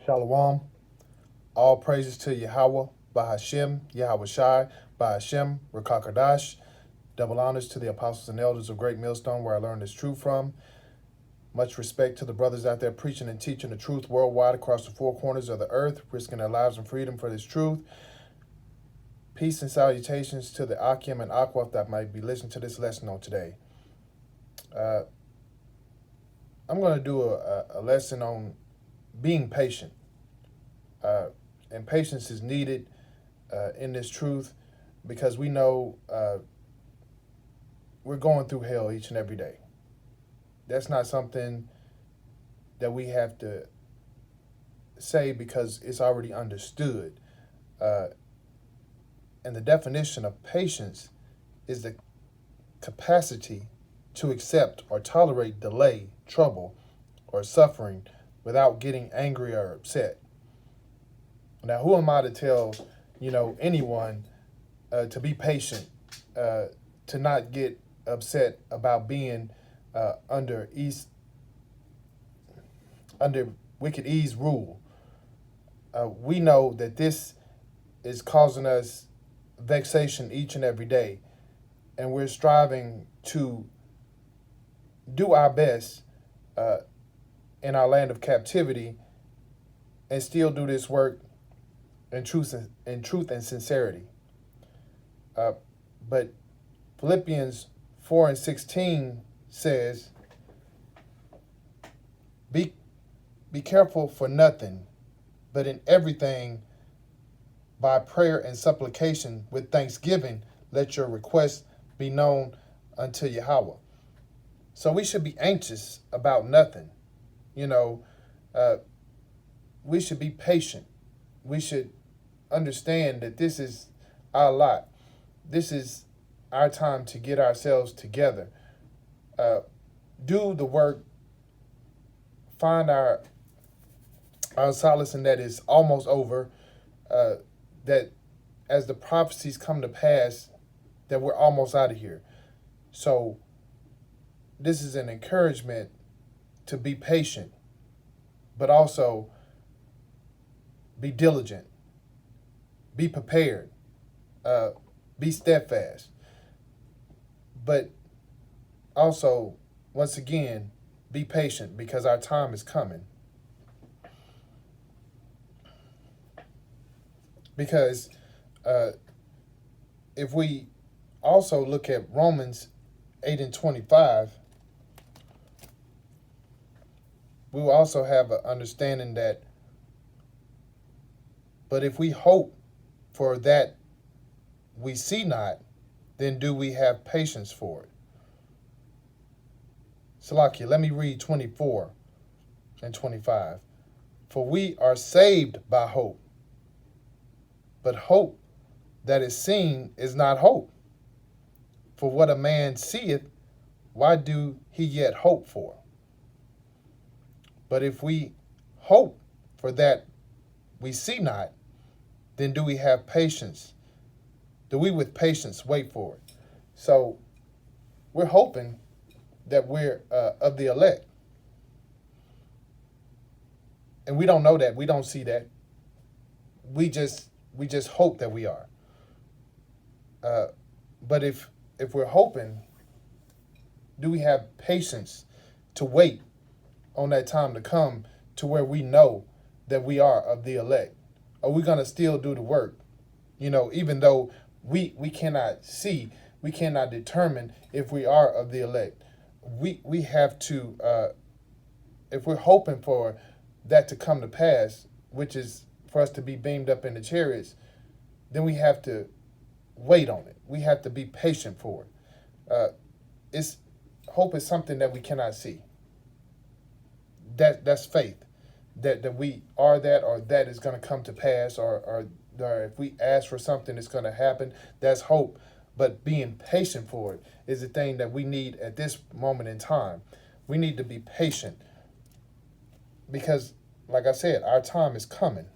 Shalom. All praises to Yahweh, Bahashem, Yahweh Shai, Bahashem, Rakakadash. Double honors to the apostles and elders of Great Millstone, where I learned this truth from. Much respect to the brothers out there preaching and teaching the truth worldwide across the four corners of the earth, risking their lives and freedom for this truth. Peace and salutations to the Akim and Akwaf that might be listening to this lesson on today. I'm going to do a lesson on being patient. And patience is needed in this truth because we know we're going through hell each and every day. That's not something that we have to say because it's already understood. And the definition of patience is the capacity to accept or tolerate delay, trouble, or suffering without getting angry or upset. Now, who am I to tell, anyone to be patient, to not get upset about being under wicked E's rule? We know that this is causing us vexation each and every day, and we're striving to do our best in our land of captivity and still do this work in truth and sincerity. But Philippians 4:16 says, be careful for nothing, but in everything by prayer and supplication with thanksgiving, let your requests be known unto Yahweh. So we should be anxious about nothing. We should be patient. We should understand that this is our lot. This is our time to get ourselves together. Do the work. Find our solace in that is almost over. That as the prophecies come to pass, that we're almost out of here. So this is an encouragement to be patient, but also be diligent, be prepared, be steadfast. But also, once again, be patient because our time is coming. Because if we also look at Romans 8:25, we will also have an understanding that, but if we hope for that we see not, then do we have patience for it? Salakia, let me read 24 and 25. For we are saved by hope, but hope that is seen is not hope. For what a man seeth, why do he yet hope for? But if we hope for that we see not, then do we have patience? Do we with patience wait for it? So we're hoping that we're of the elect. And we don't know that. We don't see that. We just hope that we are. But if we're hoping, do we have patience to wait on that time to come to where we know that we are of the elect? Are we going to still do the work? Even though we cannot see, we cannot determine if we are of the elect. We have to, if we're hoping for that to come to pass, which is for us to be beamed up in the chariots, then we have to wait on it. We have to be patient for it. Hope is something that we cannot see. That's faith. That we are that, or that is going to come to pass, or if we ask for something, it's going to happen. That's hope. But being patient for it is the thing that we need at this moment in time. We need to be patient because, like I said, our time is coming.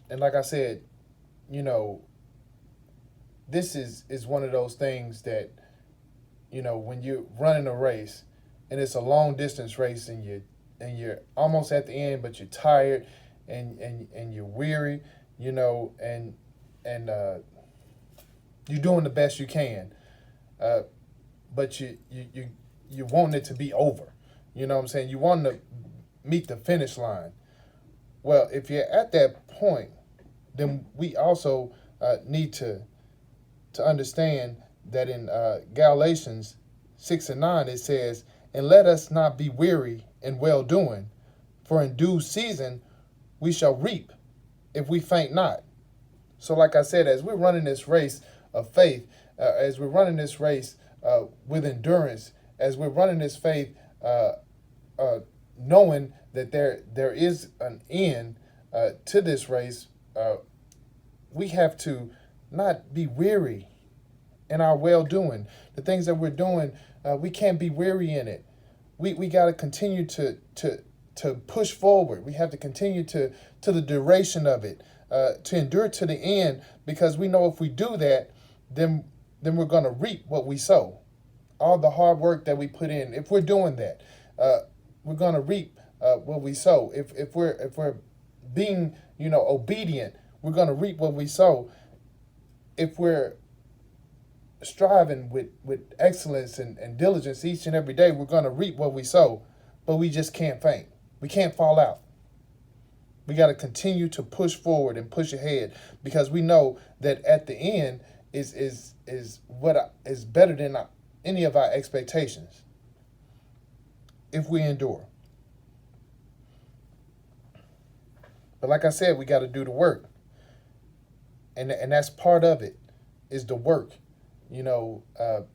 And like I said, this is one of those things that, when you're running a race and it's a long distance race and you're almost at the end, but you're tired and you're weary, and you're doing the best you can, but you want it to be over. You know what I'm saying? You want to meet the finish line. Well, if you're at that point, then we also need to understand that in Galatians 6:9 it says, "And let us not be weary in well doing, for in due season we shall reap if we faint not." So, like I said, as we're running this race of faith, as we're running this race with endurance, as we're running this faith, knowing that there is an end to this race, we have to not be weary in our well-doing. The things that we're doing, we can't be weary in it. We got to continue to push forward. We have to continue to the duration of it, to endure to the end, because we know if we do that, then we're going to reap what we sow. All the hard work that we put in, if we're doing that, we're going to reap what we sow. If we're being obedient, we're going to reap what we sow. If we're striving with excellence and diligence each and every day, we're going to reap what we sow. But we just can't faint. We can't fall out. We got to continue to push forward and push ahead, because we know that at the end is what is better than any of our expectations if we endure. But like I said, we got to do the work, and that's part of it, is the work.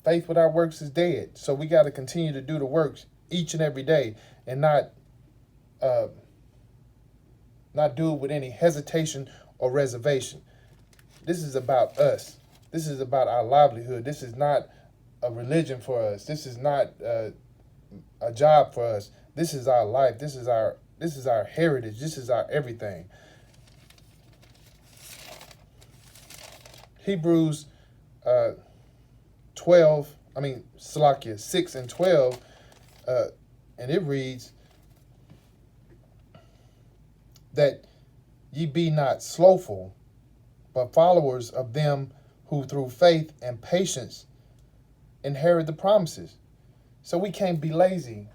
Faith without works is dead. So we got to continue to do the works each and every day, and not do it with any hesitation or reservation. This is about us. This is about our livelihood. This is not a religion for us. This is not a job for us. This is our life. This is our heritage. This is our everything. Hebrews 6 and 12, and it reads that ye be not slothful, but followers of them who through faith and patience inherit the promises. So we can't be lazy,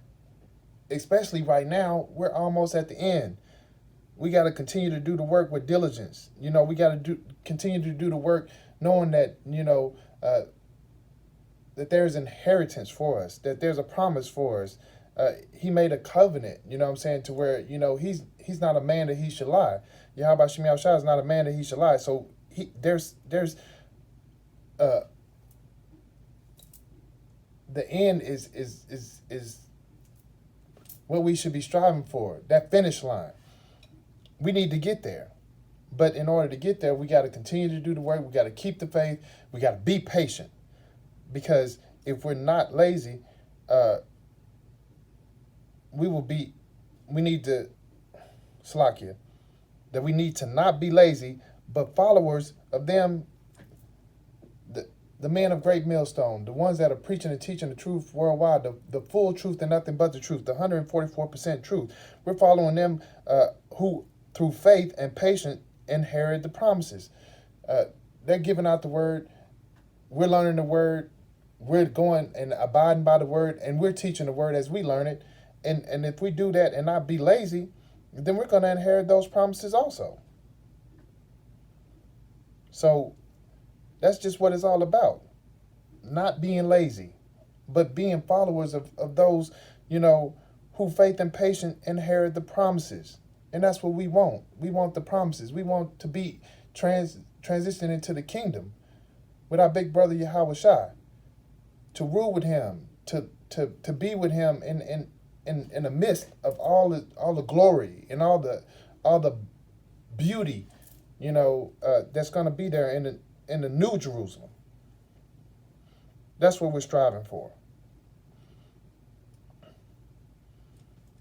especially right now. We're almost at the end. We got to continue to do the work with diligence. We got to continue to do the work knowing that, that there's inheritance for us, that there's a promise for us. He made a covenant, to where, he's not a man that he should lie. Yahweh Shemi Shah is not a man that he should lie. So there's the end is what we should be striving for, that finish line. We need to get there. But in order to get there, we got to continue to do the work. We got to keep the faith. We got to be patient. Because if we're not lazy, we need to not be lazy, but followers of them, the men of great millstone, the ones that are preaching and teaching the truth worldwide, the full truth and nothing but the truth, the 144% truth. We're following them who, through faith and patience, inherit the promises. They're giving out the word. We're learning the word. We're going and abiding by the word, and we're teaching the word as we learn it. And if we do that and not be lazy, then we're going to inherit those promises also. So that's just what it's all about. Not being lazy, but being followers of those, who faith and patience inherit the promises. And that's what we want. We want the promises. We want to be transitioning into the kingdom with our big brother Yahweh Shai, to rule with him, to be with him in the midst of all the glory and all the beauty, that's going to be there in the New Jerusalem. That's what we're striving for.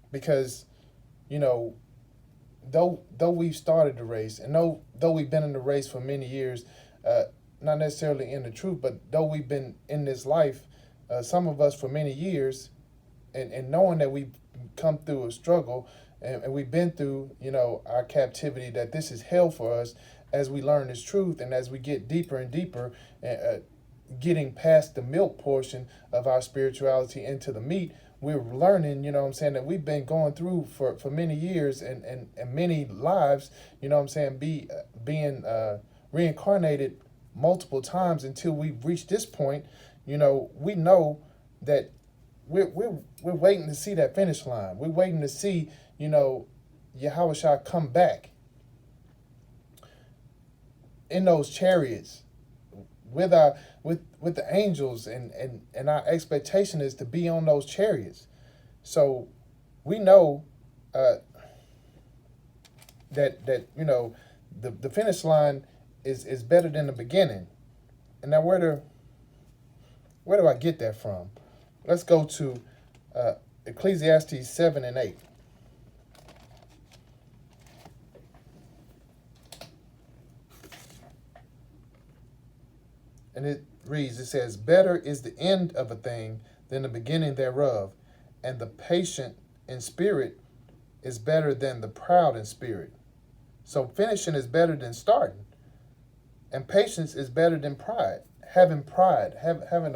Because, though we've started the race, and though we've been in the race for many years, not necessarily in the truth, but though we've been in this life some of us for many years, and knowing that we've come through a struggle, and we've been through, our captivity, that this is hell for us as we learn this truth and as we get deeper and deeper, getting past the milk portion of our spirituality into the meat. We're learning, that we've been going through for many years and many lives, being reincarnated multiple times until we reach this point. We know that we're waiting to see that finish line. We're waiting to see, Yahweh shall come back in those chariots with the angels, and our expectation is to be on those chariots. So we know that the finish line is better than the beginning. And now where do I get that from? Let's go to Ecclesiastes 7 and 8. And it says, better is the end of a thing than the beginning thereof, and the patient in spirit is better than the proud in spirit. So finishing is better than starting, and patience is better than pride. Having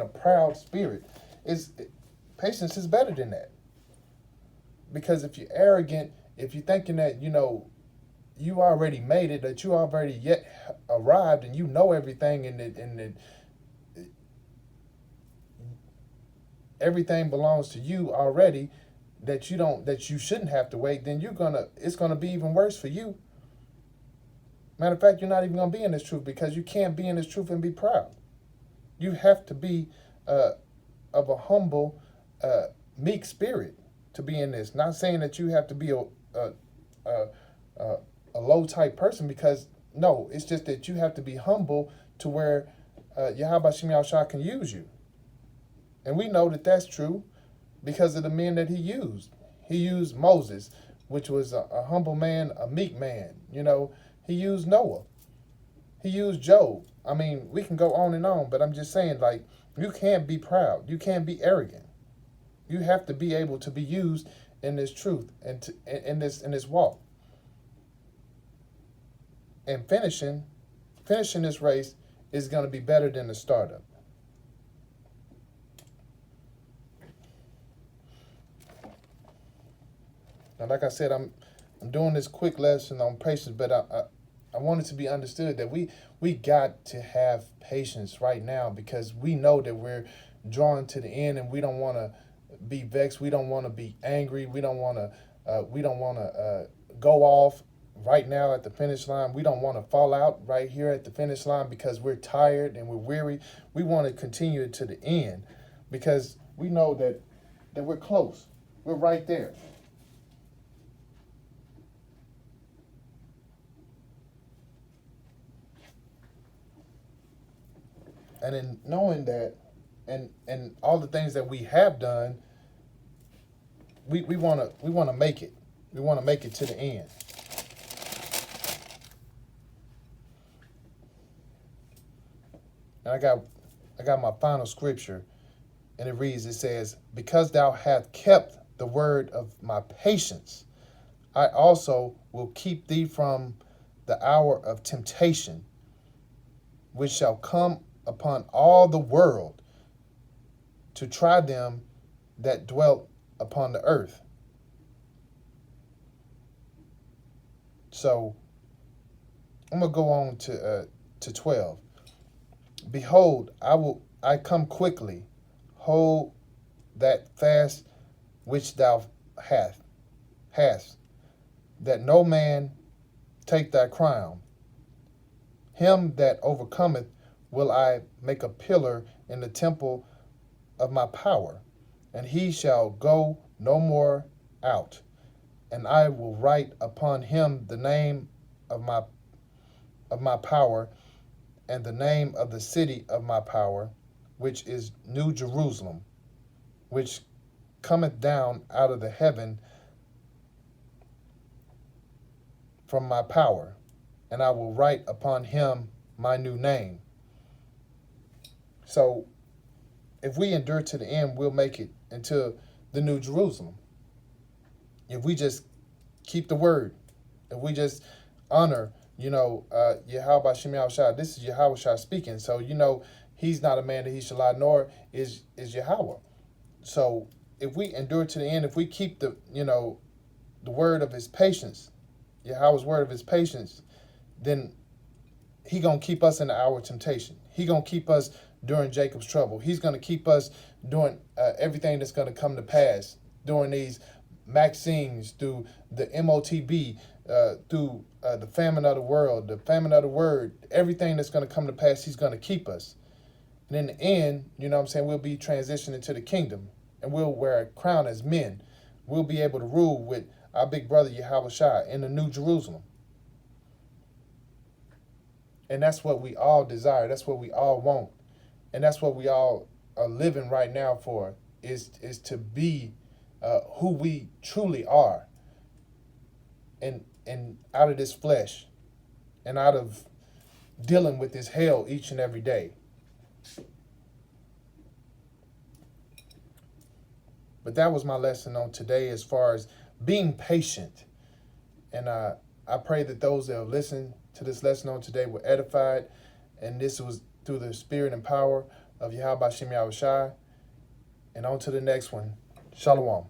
a proud spirit, patience is better than that. Because if you're arrogant, if you're thinking that you already made it, that you already yet arrived, and you know everything, and everything belongs to you already, that you shouldn't have to wait, then it's gonna be even worse for you. Matter of fact, you're not even gonna be in this truth, because you can't be in this truth and be proud. You have to be of a humble, meek spirit to be in this. Not saying that you have to be a low type person, because no, it's just that you have to be humble to where Yahweh Shem Yahushua can use you. And we know that that's true because of the men that he used. He used Moses, which was a humble man, a meek man. He used Noah. He used Job. I mean, we can go on and on, but I'm just saying, you can't be proud. You can't be arrogant. You have to be able to be used in this truth and in this walk. And finishing this race is going to be better than the startup. Now, like I said, I'm doing this quick lesson on patience, but I want it to be understood that we got to have patience right now, because we know that we're drawing to the end, and we don't want to be vexed. We don't want to be angry. We don't want to go off right now at the finish line. We don't want to fall out right here at the finish line because we're tired and we're weary. We want to continue to the end, because we know that we're close. We're right there. And in knowing that, and all the things that we have done, we want to make it. We want to make it to the end. And I got my final scripture, and it says, because thou hast kept the word of my patience, I also will keep thee from the hour of temptation, which shall come upon all the world to try them that dwelt upon the earth. So I'm gonna go on to 12. Behold, I come quickly. Hold that fast which thou hast, that no man take thy crown. Him that overcometh will I make a pillar in the temple of my power, and he shall go no more out. And I will write upon him the name of my power, and the name of the city of my power, which is New Jerusalem, which cometh down out of the heaven from my power, and I will write upon him my new name. So if we endure to the end, we'll make it into the New Jerusalem. If we just keep the word, if we just honor, Yahweh Shem Shai. This is Yahweh Shai speaking. So, he's not a man that he shall lie, nor is Yahweh. So if we endure to the end, if we keep the word of his patience, Yahweh's word of his patience, then he gonna keep us in the hour of temptation. He gonna keep us during Jacob's trouble. He's gonna keep us during everything that's gonna come to pass during these Maximes, through the MOTB, through the famine of the world, the famine of the word, everything that's gonna come to pass. He's gonna keep us. And in the end, we'll be transitioning to the kingdom, and we'll wear a crown as men. We'll be able to rule with our big brother Yahweh Shai in the New Jerusalem. And that's what we all desire. That's what we all want. And that's what we all are living right now for, is to be who we truly are. And out of this flesh, and out of dealing with this hell each and every day. But that was my lesson on today, as far as being patient. And I pray that those that have listened to this lesson on today were edified. And this was through the spirit and power of Yahweh Shem Shai. And on to the next one. Shalom.